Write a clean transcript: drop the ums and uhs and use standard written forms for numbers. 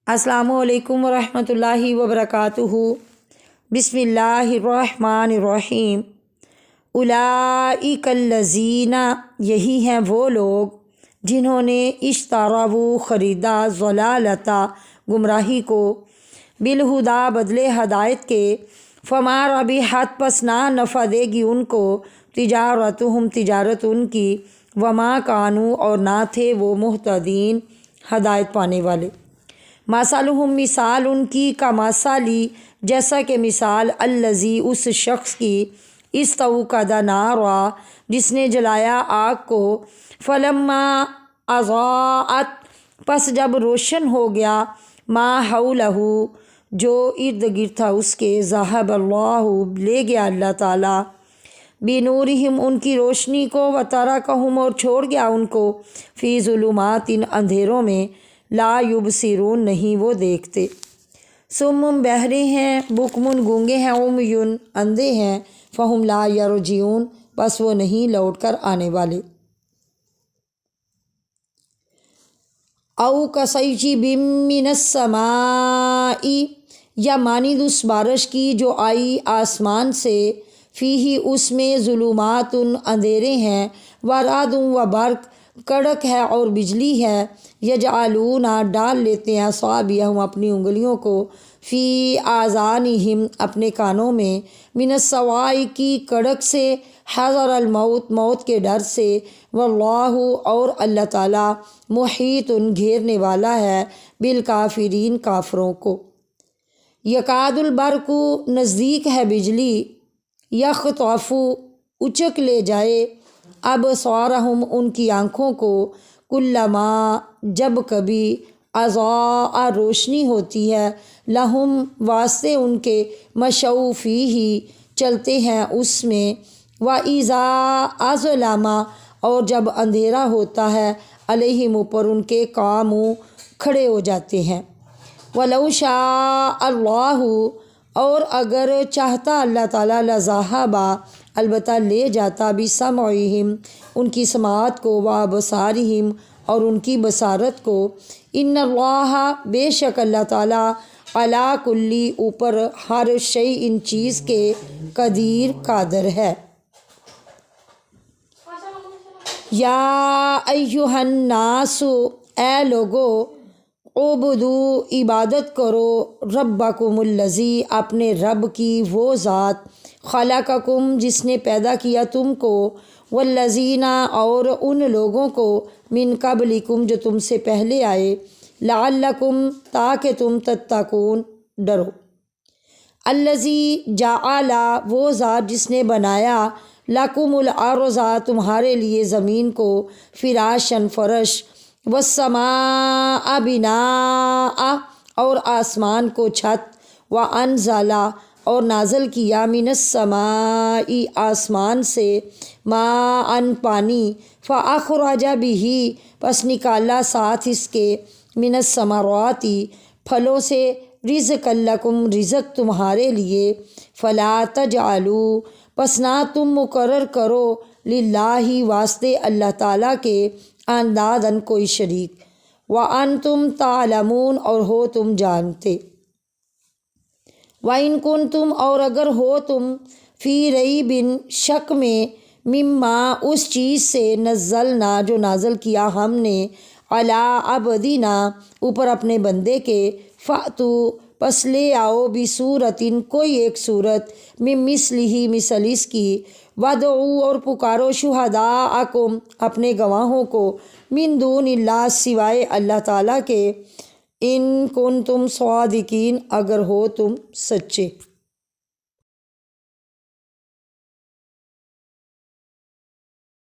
السلام علیکم ورحمۃ اللہ وبرکاتہ۔ بسم اللہ الرحمن الرحیم۔ اولئک الذین، یہی ہیں وہ لوگ جنہوں نے اشتروا خریدا ضلالتا گمراہی کو بالہدا بدلے ہدایت کے، فما ربحت پس نہ نفع دے گی ان کو تجارتہم تجارت ان کی، وما کانوا اور نہ تھے وہ مہتدین ہدایت پانے والے۔ مثلہم مثال ان کی کمثلی جیسا کہ مثال الذی اس شخص کی استوقد نارا جس نے جلایا آگ کو، فلما اضاءت پس جب روشن ہو گیا ما حولہ جو ارد گرد تھا اس کے، ذہب اللہ لے گیا اللہ تعالیٰ بنورہم ان کی روشنی کو، وترکہم اور چھوڑ گیا ان کو فی ظلمات اندھیروں میں، لا یبصرون نہیں وہ دیکھتے۔ صم بہرے ہیں، بکم گونگے ہیں، عمی اندھے ہیں، فہم لا یرجعون بس وہ نہیں لوٹ کر آنے والے۔ او کصیب من السماء، یا مانند اس بارش کی جو آئی آسمان سے، فیہ اس میں ظلمات اندھیرے ہیں، ورعد و برق کڑک ہے اور بجلی ہے، یجعلون ڈال لیتے ہیں اصابعہم اپنی انگلیوں کو، فی آذانہم اپنے کانوں میں، من الصواعق کڑک سے، حذر الموت موت کے ڈر سے، واللہ اور اللہ تعالیٰ محیط گھیرنے والا ہے بالکافرین کافروں کو۔ یکاد البرق نزدیک ہے بجلی، یخطف اچک لے جائے، ابصارہم ان کی آنکھوں کو، کلما جب کبھی، اضاء روشنی ہوتی ہے، لہم واسطے ان کے، مشوا فیہ چلتے ہیں اس میں، وَإِذَا أَظْلَمَ اور جب اندھیرا ہوتا ہے، علیہم اوپر ان کے، قاموا کھڑے ہو جاتے ہیں۔ وَلَوْ شَاءَ اللَّهُ اور اگر چاہتا اللہ تعالیٰ، لَذَهَبَ البتہ لے جاتا، بِسَمْعِهِمْ ان کی سماعت کو، وَأَبْصَارِهِمْ اور ان کی بصارت کو، ان اللہ بے شک اللہ تعالیٰ، علی کل اوپر ہر شیء چیز کے، قدیر قادر ہے۔ یا ایہا الناس اے لوگو، اعبدوا عبادت کرو، ربکم الذی اپنے رب کی وہ ذات، خلقکم جس نے پیدا کیا تم کو، والذین اور ان لوگوں کو، من قبلکم جو تم سے پہلے آئے، لعلکم تاکہ تم تتقون ڈرو۔ الذی جعل وہ ذات جس نے بنایا، لکم الارض تمہارے لیے زمین کو، فراشاً فرش، والسماء بناء اور آسمان کو چھت، وانزل اور نازل کیا، من السماء آسمان سے، ماء پانی، فاخرج بہ پس نکالا ساتھ اس کے، من الثمرات پھلوں سے، رزقا لکم رزق تمہارے لیے، فلا تجعلوا پس نہ تم مقرر کرو، للہ واسطے اللہ تعالیٰ کے، اندادا کوئی شریک، وانتم تعلمون اور ہو تم جانتے۔ وَإِن كُنتُمْ اور اگر ہو تم، فی ریب شک میں، مما اس چیز سے، نزلنا جو نازل کیا ہم نے، علی عبدنا اوپر اپنے بندے کے، فأتوا پس لے آؤ، بصورت کوئی ایک صورت، من مثلہ مثل اس کی، وادعوا اور پکارو، شہداءکم اپنے گواہوں کو، من دون اللہ سوائے اللہ تعالیٰ کے، ان کنتم صادقین اگر ہو تم سچے۔